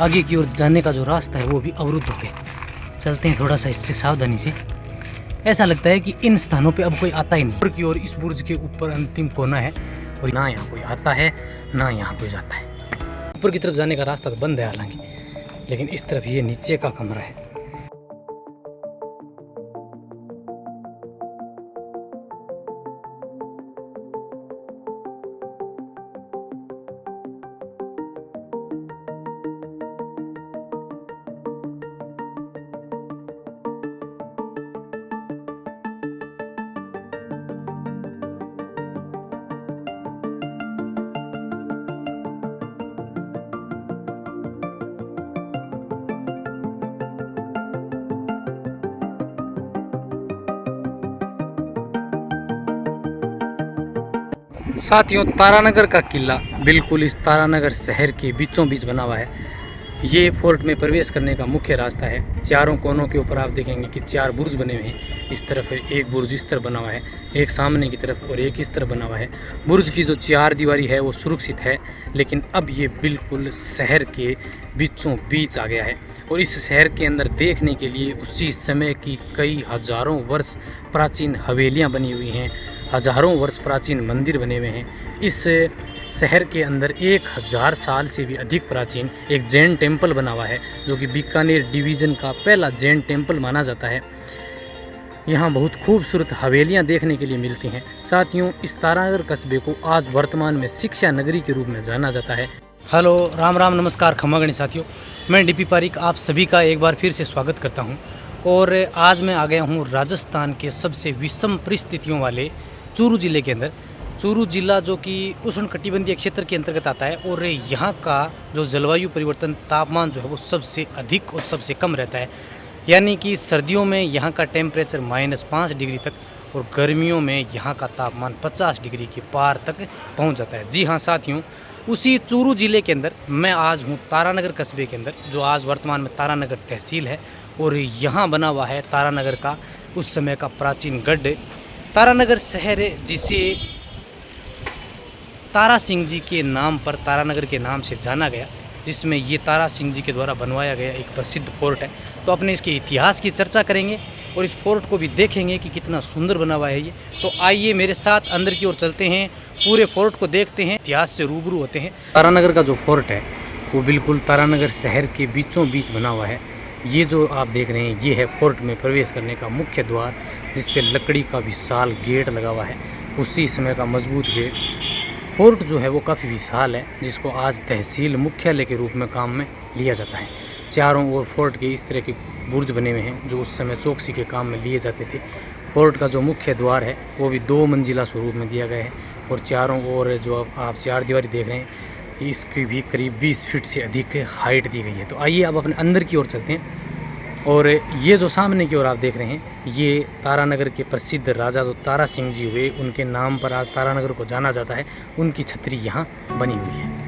आगे की ओर जाने का जो रास्ता है वो भी अवरुद्ध हो गया। चलते हैं थोड़ा सा इससे सावधानी से। ऐसा लगता है कि इन स्थानों पे अब कोई आता ही नहीं। ऊपर की ओर इस बुर्ज के ऊपर अंतिम कोना है और ना यहाँ कोई आता है ना यहाँ कोई जाता है। ऊपर की तरफ जाने का रास्ता तो बंद है हालांकि, लेकिन इस तरफ ये नीचे का कमरा है। साथियों, तारानगर का किला बिल्कुल इस तारानगर शहर के बीचों बीच बना हुआ है। ये फोर्ट में प्रवेश करने का मुख्य रास्ता है। चारों कोनों के ऊपर आप देखेंगे कि 4 बुर्ज बने हुए हैं। इस तरफ एक बुर्ज इस तरफ बना हुआ है, एक सामने की तरफ और एक इस तरफ बना हुआ है। बुर्ज की जो 4 दीवारी है वो सुरक्षित है, लेकिन अब ये बिल्कुल शहर के बीचों बीच आ गया है। और इस शहर के अंदर देखने के लिए उसी समय की कई हजारों वर्ष प्राचीन हवेलियाँ बनी हुई हैं, हजारों वर्ष प्राचीन मंदिर बने हुए हैं। इस शहर के अंदर 1000 साल से भी अधिक प्राचीन एक जैन टेम्पल बना हुआ है, जो कि बीकानेर डिवीज़न का पहला जैन टेम्पल माना जाता है। यहाँ बहुत खूबसूरत हवेलियाँ देखने के लिए मिलती हैं। साथियों, इस तारानगर कस्बे को आज वर्तमान में शिक्षा नगरी के रूप में जाना जाता है। हेलो, राम राम, नमस्कार, खमा गणी साथियों, मैं डीपी पारिक आप सभी का एक बार फिर से स्वागत करता हूँ। और आज मैं आ गया हूँ राजस्थान के सबसे विषम परिस्थितियों वाले चूरू ज़िले के अंदर। चूरू ज़िला जो कि उष्णकटिबंधीय क्षेत्र के अंतर्गत आता है, और यहाँ का जो जलवायु परिवर्तन तापमान जो है वो सबसे अधिक और सबसे कम रहता है। यानी कि सर्दियों में यहाँ का टेम्परेचर -5 डिग्री तक और गर्मियों में यहाँ का तापमान 50 डिग्री के पार तक पहुँच जाता है। जी हाँ साथियों, उसी चूरू ज़िले के अंदर मैं आज हूँ तारानगर कस्बे के अंदर, जो आज वर्तमान में तारानगर तहसील है। और यहाँ बना हुआ है तारानगर का उस समय का प्राचीन गढ़ तारानगर शहर, जिसे तारा सिंह जी के नाम पर तारानगर के नाम से जाना गया, जिसमें ये तारा सिंह जी के द्वारा बनवाया गया एक प्रसिद्ध फोर्ट है। तो अपने इसके इतिहास की चर्चा करेंगे और इस फोर्ट को भी देखेंगे कि कितना सुंदर बना हुआ है ये। तो आइए मेरे साथ अंदर की ओर चलते हैं, पूरे फोर्ट को देखते हैं, इतिहास से रूबरू होते हैं। तारानगर का जो फोर्ट है वो बिल्कुल तारानगर शहर के बीचों बीच बना हुआ है। ये जो आप देख रहे हैं ये है फोर्ट में प्रवेश करने का मुख्य द्वार, जिस पे लकड़ी का विशाल गेट लगा हुआ है, उसी समय का मजबूत गेट। फोर्ट जो है वो काफ़ी विशाल है, जिसको आज तहसील मुख्यालय के रूप में काम में लिया जाता है। चारों ओर फोर्ट के इस तरह के बुर्ज बने हुए हैं, जो उस समय चौकसी के काम में लिए जाते थे। फोर्ट का जो मुख्य द्वार है वो भी 2 मंजिला स्वरूप में दिया गया है, और चारों ओर जो आप 4 दीवारी देख रहे हैं, इसकी भी करीब 20 फीट से अधिक हाइट दी गई है। तो आइए अब अपने अंदर की ओर चलते हैं। और ये जो सामने की ओर आप देख रहे हैं, ये तारानगर के प्रसिद्ध राजा जो तारा सिंह जी हुए, उनके नाम पर आज तारानगर को जाना जाता है। उनकी छतरी यहाँ बनी हुई है।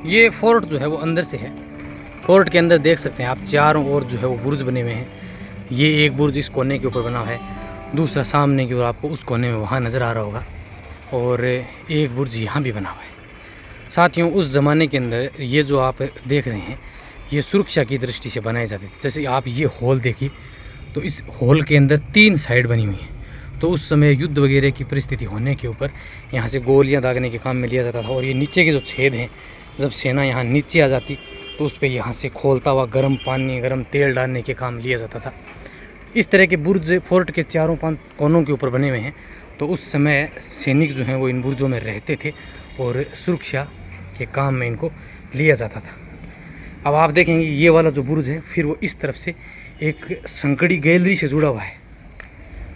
ये फोर्ट जो है वो अंदर से है। फोर्ट के अंदर देख सकते हैं आप, चारों ओर जो है वो बुर्ज बने हुए हैं। ये एक बुर्ज इस कोने के ऊपर बना हुआ है, दूसरा सामने की ओर आपको उस कोने में वहाँ नज़र आ रहा होगा, और एक बुर्ज यहाँ भी बना हुआ है। साथियों, उस ज़माने के अंदर ये जो आप देख रहे हैं, ये सुरक्षा की दृष्टि से बनाए जाते थे। जैसे आप ये हॉल देखिए, तो इस हॉल के अंदर 3 साइड बनी हुई हैं। तो उस समय युद्ध वगैरह की परिस्थिति होने के ऊपर यहाँ से गोलियाँ दागने के काम में लिया जाता था। और ये नीचे के जो छेद हैं, जब सेना यहाँ नीचे आ जाती तो उस पर यहाँ से खोलता हुआ गर्म पानी, गर्म तेल डालने के काम लिया जाता था। इस तरह के बुर्ज फोर्ट के चारों पांच कोनों के ऊपर बने हुए हैं। तो उस समय सैनिक जो हैं वो इन बुर्जों में रहते थे और सुरक्षा के काम में इनको लिया जाता था। अब आप देखेंगे ये वाला जो बुर्ज है फिर वो इस तरफ से एक संकड़ी गैलरी से जुड़ा हुआ है।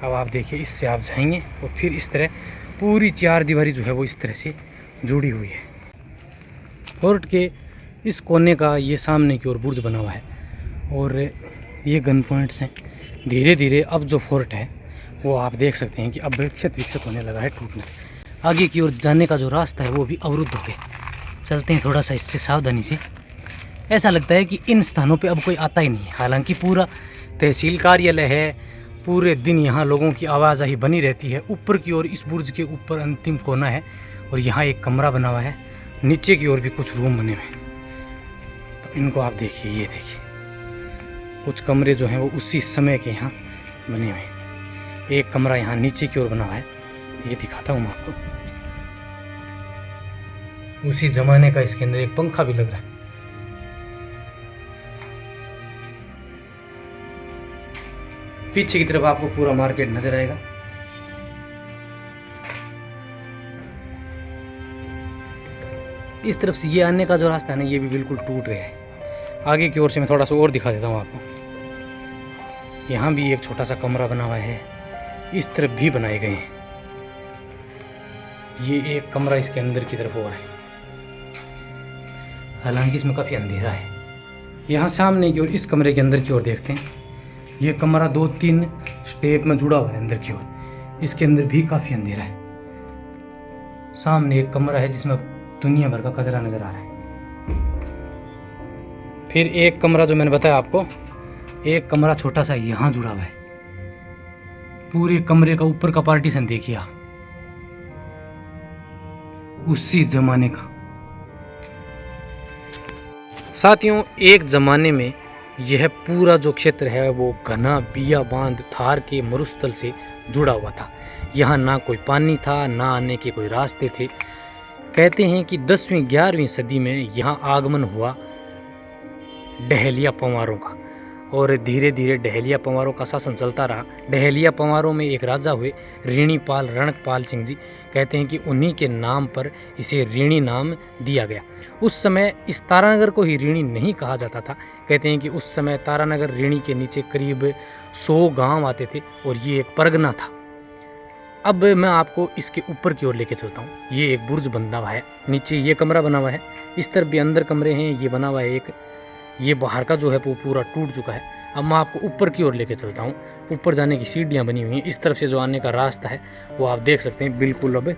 अब आप देखिए, इससे आप जाएंगे और फिर इस तरह पूरी चार दीवारी जो है वो इस तरह से जुड़ी हुई है। फोर्ट के इस कोने का ये सामने की ओर बुर्ज बना हुआ है और ये गन पॉइंट्स हैं। धीरे धीरे अब जो फोर्ट है वो आप देख सकते हैं कि अब विकसित होने लगा है, टूटने। आगे की ओर जाने का जो रास्ता है वो भी अवरुद्ध हो गया। चलते हैं थोड़ा सा इससे सावधानी से। ऐसा लगता है कि इन स्थानों पे अब कोई आता ही नहीं है। हालांकि पूरा तहसील कार्यालय है, पूरे दिन यहाँ लोगों की आवाजाही बनी रहती है। ऊपर की ओर इस बुर्ज के ऊपर अंतिम कोना है और यहाँ एक कमरा बना हुआ है। नीचे की ओर भी कुछ रूम बने हुए हैं। तो इनको आप देखिए, ये देखिए कुछ कमरे जो हैं वो उसी समय के यहाँ बने हुए हैं। एक कमरा यहाँ नीचे की ओर बना हुआ है, ये दिखाता हूँ मैं आपको। उसी जमाने का इसके अंदर एक पंखा भी लग रहा है। पीछे की तरफ आपको पूरा मार्केट नजर आएगा। इस तरफ से ये आने का जो रास्ता है ना, ये भी बिल्कुल टूट गया है। आगे की ओर से मैं थोड़ा सा और दिखा देता हूँ आपको। यहाँ भी एक छोटा सा कमरा बना हुआ है, इस तरफ भी बनाए गए हैं। ये एक कमरा इसके अंदर की तरफ और है, हालांकि इसमें काफ़ी अंधेरा है। यहाँ सामने की ओर इस कमरे के अंदर की ओर देखते हैं। ये कमरा 2-3 स्टेप में जुड़ा हुआ है अंदर की ओर। इसके अंदर भी काफ़ी अंधेरा है। सामने एक कमरा है जिसमें दुनिया भर का कचरा नज़र आ रहा है। फिर एक कमरा जो मैंने बताया आपको, एक कमरा छोटा सा यहाँ जुड़ा हुआ है। पूरे कमरे का ऊपर का पार्टीशन देखिए आप, उसी जमाने का। साथियों, एक जमाने में यह पूरा जो क्षेत्र है वो घना बियाबान थार के मरुस्थल से जुड़ा हुआ था। यहाँ ना कोई पानी था, ना आने के कोई रास्ते थे। कहते हैं कि 10वीं 11वीं सदी में यहाँ आगमन हुआ डहलिया पंवारों का और धीरे धीरे डहलिया पंवारों का शासन चलता रहा। डहलिया पंवारों में एक राजा हुए ऋणीपाल रणकपाल सिंह जी। कहते हैं कि उन्हीं के नाम पर इसे ऋणी नाम दिया गया। उस समय इस तारानगर को ही ऋणी नहीं कहा जाता था। कहते हैं कि उस समय तारानगर ऋणी के नीचे करीब 100 गांव आते थे और ये एक परगना था। अब मैं आपको इसके ऊपर की ओर लेके चलता हूँ। ये एक बुर्ज बना हुआ है, नीचे ये कमरा बना हुआ है, इस तरफ भी अंदर कमरे हैं। ये बना हुआ है एक, ये बाहर का जो है वो पूरा टूट चुका है। अब मैं आपको ऊपर की ओर लेके चलता हूँ। ऊपर जाने की सीढ़ियाँ बनी हुई हैं। इस तरफ से जो आने का रास्ता है वो आप देख सकते हैं बिल्कुल अब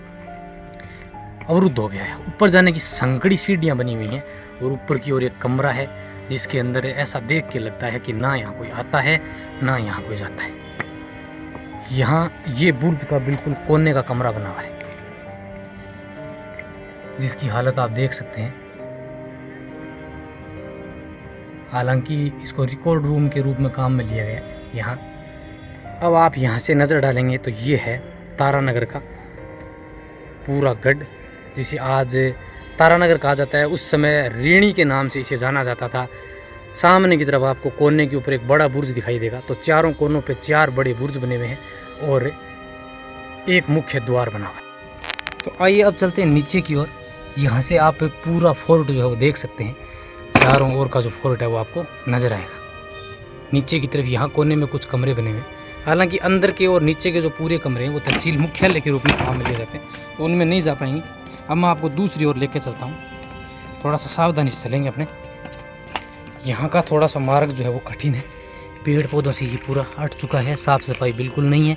अवरुद्ध हो गया है। ऊपर जाने की संकड़ी सीढ़ियाँ बनी हुई हैं और ऊपर की ओर एक कमरा है जिसके अंदर ऐसा देख के लगता है कि ना यहाँ कोई आता है ना यहाँ कोई जाता है। यहाँ ये बुर्ज का बिल्कुल कोने का कमरा बना हुआ है जिसकी हालत आप देख सकते हैं। हालांकि इसको रिकॉर्ड रूम के रूप में काम में लिया गया यहाँ। अब आप यहाँ से नज़र डालेंगे तो ये है तारानगर का पूरा गढ़, जिसे आज तारानगर कहा जाता है। उस समय ऋणी के नाम से इसे जाना जाता था। सामने की तरफ आपको कोने के ऊपर एक बड़ा बुर्ज दिखाई देगा। तो चारों कोनों पे 4 बड़े बुर्ज बने हुए हैं और एक मुख्य द्वार बना हुआ है। तो आइए अब चलते हैं नीचे की ओर। यहाँ से आप पूरा फोर्ट जो है वो देख सकते हैं। चारों ओर का जो फोर्ट है वो आपको नज़र आएगा। नीचे की तरफ यहाँ कोने में कुछ कमरे बने हुए हैं। हालांकि अंदर के और नीचे के जो पूरे कमरे हैं वो तहसील मुख्यालय के रूप में काम में ले जाते हैं, तो उनमें नहीं जा पाएंगे। अब मैं आपको दूसरी ओर लेके चलता हूँ। थोड़ा सा सावधानी से चलेंगे अपने। यहाँ का थोड़ा सा मार्ग जो है वो कठिन है, पेड़ पौधों से ये पूरा हट चुका है, साफ़ सफाई बिल्कुल नहीं है।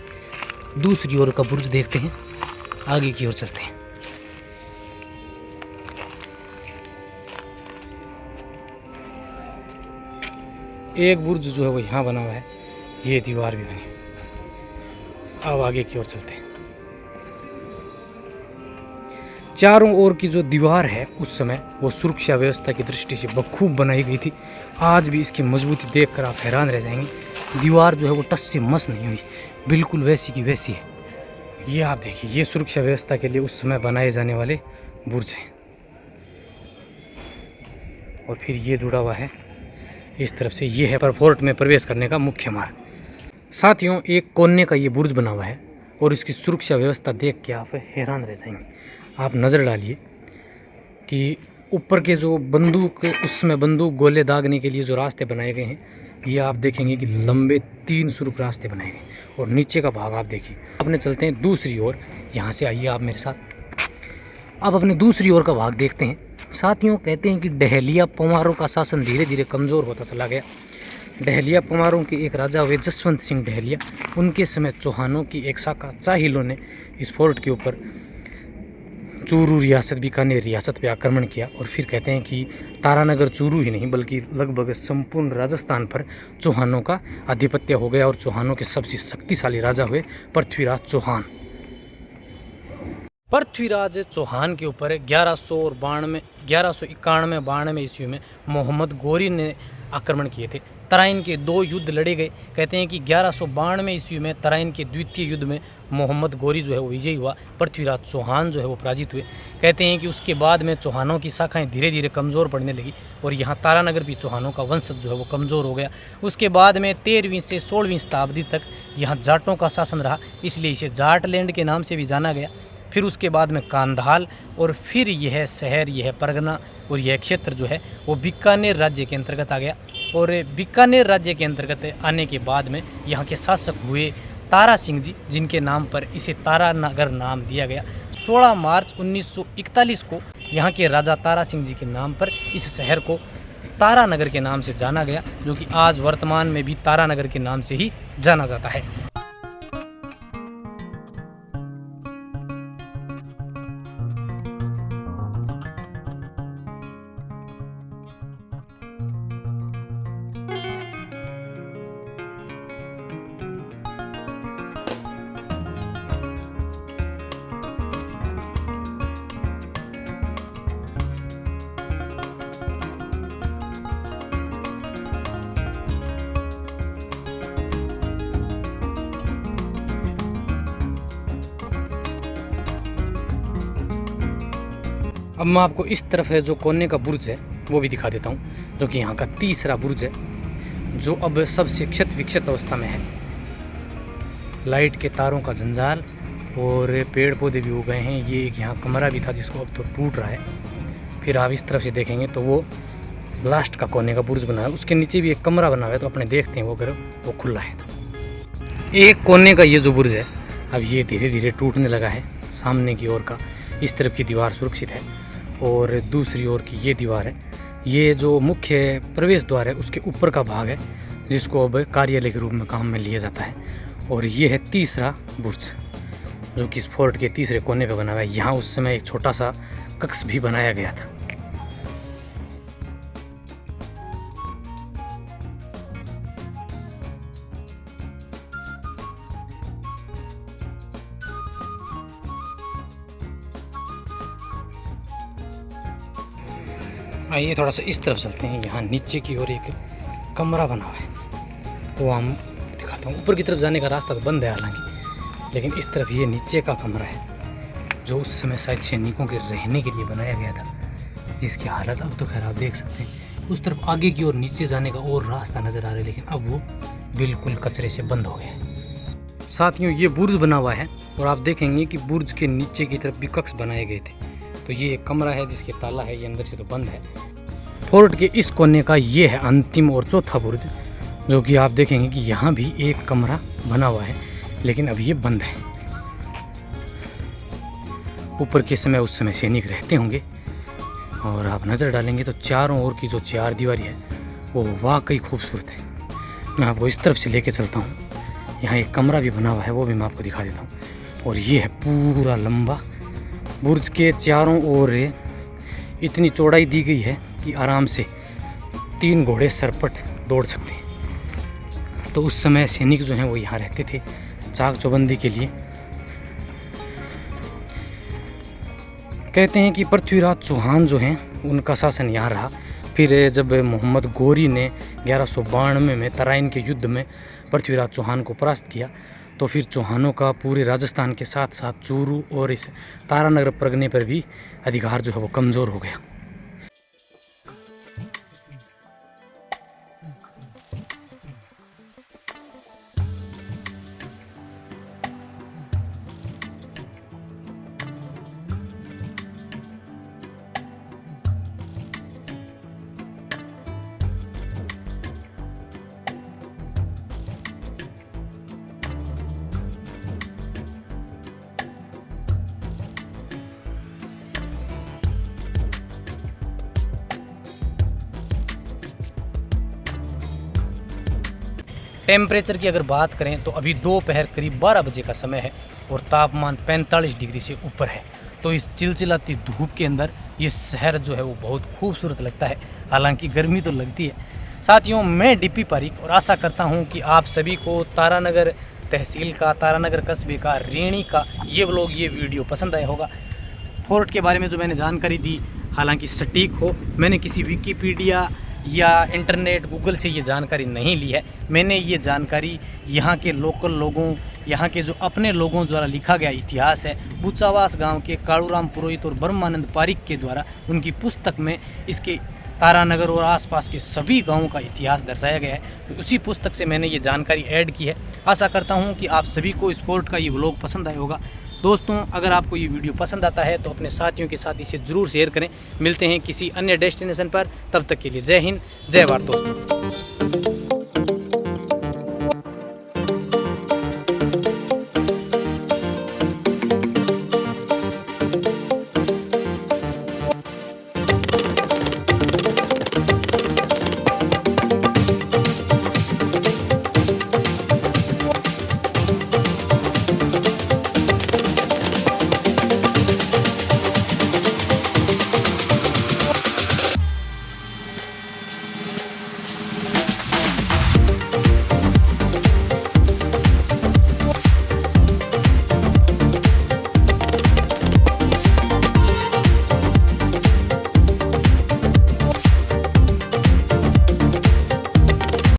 दूसरी ओर का बुर्ज देखते हैं, आगे की ओर चलते हैं। एक बुर्ज जो है वो यहाँ बना हुआ है, ये दीवार भी बनी। अब आगे की ओर चलते हैं। चारों ओर की जो दीवार है उस समय वो सुरक्षा व्यवस्था की दृष्टि से बखूब बनाई गई थी। आज भी इसकी मजबूती देखकर आप हैरान रह जाएंगे। दीवार जो है वो टस से मस नहीं हुई, बिल्कुल वैसी की वैसी है। ये आप देखिए, ये सुरक्षा व्यवस्था के लिए उस समय बनाए जाने वाले बुर्ज हैं। और फिर ये जुड़ा हुआ है इस तरफ से। ये है पर फोर्ट में प्रवेश करने का मुख्य मार्ग। साथियों, एक कोने का ये बुर्ज बना हुआ है और इसकी सुरक्षा व्यवस्था देख के आप हैरान रह जाएंगे। आप नज़र डालिए कि ऊपर के जो बंदूक, उसमें बंदूक गोले दागने के लिए जो रास्ते बनाए गए हैं, ये आप देखेंगे कि लंबे 3 सुरख रास्ते बनाए गए। और नीचे का भाग आप देखिए। अपने चलते हैं दूसरी ओर। यहाँ से आइए आप मेरे साथ। अब अपने दूसरी ओर का भाग देखते हैं। साथियों, कहते हैं कि डहलिया पंवारों का शासन धीरे धीरे कमज़ोर होता चला गया। डहलिया पंवारों के एक राजा हुए जसवंत सिंह डहलिया, उनके समय चौहानों की एक शाखा चाहिलों ने इस फोर्ट के ऊपर चूरू रियासत, बीकानेर रियासत पे आक्रमण किया। और फिर कहते हैं कि तारानगर चूरू ही नहीं बल्कि लगभग संपूर्ण राजस्थान पर चौहानों का आधिपत्य हो गया और चौहानों के सबसे शक्तिशाली राजा हुए पृथ्वीराज चौहान। पृथ्वीराज चौहान के ऊपर 1191-92 ईस्वी में मोहम्मद गोरी ने आक्रमण किए थे। तराइन के 2 युद्ध लड़े गए। कहते हैं कि 1192 ईस्वी में तराइन के द्वितीय युद्ध में मोहम्मद गोरी जो है वो विजयी हुआ, पृथ्वीराज चौहान जो है वो पराजित हुए। कहते हैं कि उसके बाद में चौहानों की शाखाएं धीरे धीरे कमज़ोर पड़ने लगी और यहाँ तारानगर भी चौहानों का वंशज जो है वो कमज़ोर हो गया। उसके बाद में 13वीं से 16वीं शताब्दी तक यहाँ जाटों का शासन रहा, इसलिए इसे जाट लैंड के नाम से भी जाना गया। फिर उसके बाद में कांधाल और फिर यह शहर, यह परगना और यह क्षेत्र जो है वो बीकानेर राज्य के अंतर्गत आ गया। और बीकानेर राज्य के अंतर्गत आने के बाद में यहाँ के शासक हुए तारा सिंह जी, जिनके नाम पर इसे तारानगर नाम दिया गया। 16 मार्च 1941 को यहाँ के राजा तारा सिंह जी के नाम पर इस शहर को तारानगर के नाम से जाना गया, जो कि आज वर्तमान में भी तारानगर के नाम से ही जाना जाता है। अब मैं आपको इस तरफ है जो कोने का बुर्ज है वो भी दिखा देता हूँ, जो कि यहाँ का तीसरा बुर्ज है, जो अब सबसे क्षत विक्षत अवस्था में है। लाइट के तारों का जंजाल और पेड़ पौधे भी उग गए हैं। ये एक यहाँ कमरा भी था जिसको अब तो टूट रहा है। फिर आप इस तरफ से देखेंगे तो वो लास्ट का कोने का बुर्ज बना है, उसके नीचे भी एक कमरा बना हुआ है। तो अपने देखते हैं वो अगर वो खुला है तो। एक कोने का ये जो बुर्ज है अब ये धीरे धीरे टूटने लगा है। सामने की ओर का इस तरफ की दीवार सुरक्षित है और दूसरी ओर की ये दीवार है। ये जो मुख्य प्रवेश द्वार है उसके ऊपर का भाग है, जिसको अब कार्यालय के रूप में काम में लिया जाता है। और ये है तीसरा बुर्ज, जो कि इस फोर्ट के तीसरे कोने पे बना हुआ है। यहाँ उस समय एक छोटा सा कक्ष भी बनाया गया था। आइए थोड़ा सा इस तरफ चलते हैं। यहाँ नीचे की ओर एक कमरा बना हुआ है, वो हम दिखाता हूँ। ऊपर की तरफ जाने का रास्ता तो बंद है हालांकि, लेकिन इस तरफ ये नीचे का कमरा है, जो उस समय शायद सैनिकों के रहने के लिए बनाया गया था, जिसकी हालत अब तो खैर आप देख सकते हैं। उस तरफ आगे की ओर नीचे जाने का और रास्ता नज़र आ रहा है, लेकिन अब वो बिल्कुल कचरे से बंद हो गया। साथियों, ये बुर्ज बना हुआ है और आप देखेंगे कि बुर्ज के नीचे की तरफ भी कक्ष बनाए गए थे। तो ये एक कमरा है जिसके ताला है, ये अंदर से तो बंद है। फोर्ट के इस कोने का ये है अंतिम और चौथा बुर्ज, जो कि आप देखेंगे कि यहाँ भी एक कमरा बना हुआ है, लेकिन अब ये बंद है। ऊपर के समय उस समय सैनिक रहते होंगे। और आप नज़र डालेंगे तो चारों ओर की जो चार दीवारी है वो वाकई खूबसूरत है। मैं आपको इस तरफ से लेके चलता हूँ। यहाँ एक कमरा भी बना हुआ है, वो भी मैं आपको दिखा देता हूँ। और ये है पूरा लंबा बुर्ज के चारों ओर इतनी चौड़ाई दी गई है कि आराम से 3 घोड़े सरपट दौड़ सकते हैं। तो उस समय सैनिक जो हैं वो यहाँ रहते थे चाक चौबंदी के लिए। कहते हैं कि पृथ्वीराज चौहान जो हैं उनका शासन यहाँ रहा। फिर जब मोहम्मद गोरी ने 1192 में तराइन के युद्ध में पृथ्वीराज चौहान को परास्त किया, तो फिर चौहानों का पूरे राजस्थान के साथ साथ चूरू और इस तारानगर परगने पर भी अधिकार जो है वो कमज़ोर हो गया। टेम्परेचर की अगर बात करें तो अभी दोपहर करीब 12 बजे का समय है और तापमान 45 डिग्री से ऊपर है। तो इस चिलचिलाती धूप के अंदर ये शहर जो है वो बहुत खूबसूरत लगता है, हालांकि गर्मी तो लगती है। साथियों, मैं डीपी पारिक और आशा करता हूं कि आप सभी को तारानगर तहसील का, तारानगर कस्बे का, रेणी का ये व्लॉग, ये वीडियो पसंद आया होगा। फोर्ट के बारे में जो मैंने जानकारी दी, हालांकि सटीक हो, मैंने किसी विकिपीडिया या इंटरनेट गूगल से ये जानकारी नहीं ली है। मैंने ये जानकारी यहाँ के लोकल लोगों, यहाँ के जो अपने लोगों द्वारा लिखा गया इतिहास है, बुचावास गांव के कालूराम पुरोहित और ब्रह्मानंद पारिक के द्वारा उनकी पुस्तक में इसके तारानगर और आसपास के सभी गांवों का इतिहास दर्शाया गया है। तो उसी पुस्तक से मैंने ये जानकारी ऐड की है। आशा करता हूँ कि आप सभी को इस फोर्ट का ये व्लॉग पसंद आया होगा। दोस्तों, अगर आपको ये वीडियो पसंद आता है तो अपने साथियों के साथ इसे ज़रूर शेयर करें। मिलते हैं किसी अन्य डेस्टिनेशन पर, तब तक के लिए जय हिंद, जय भारत दोस्तों।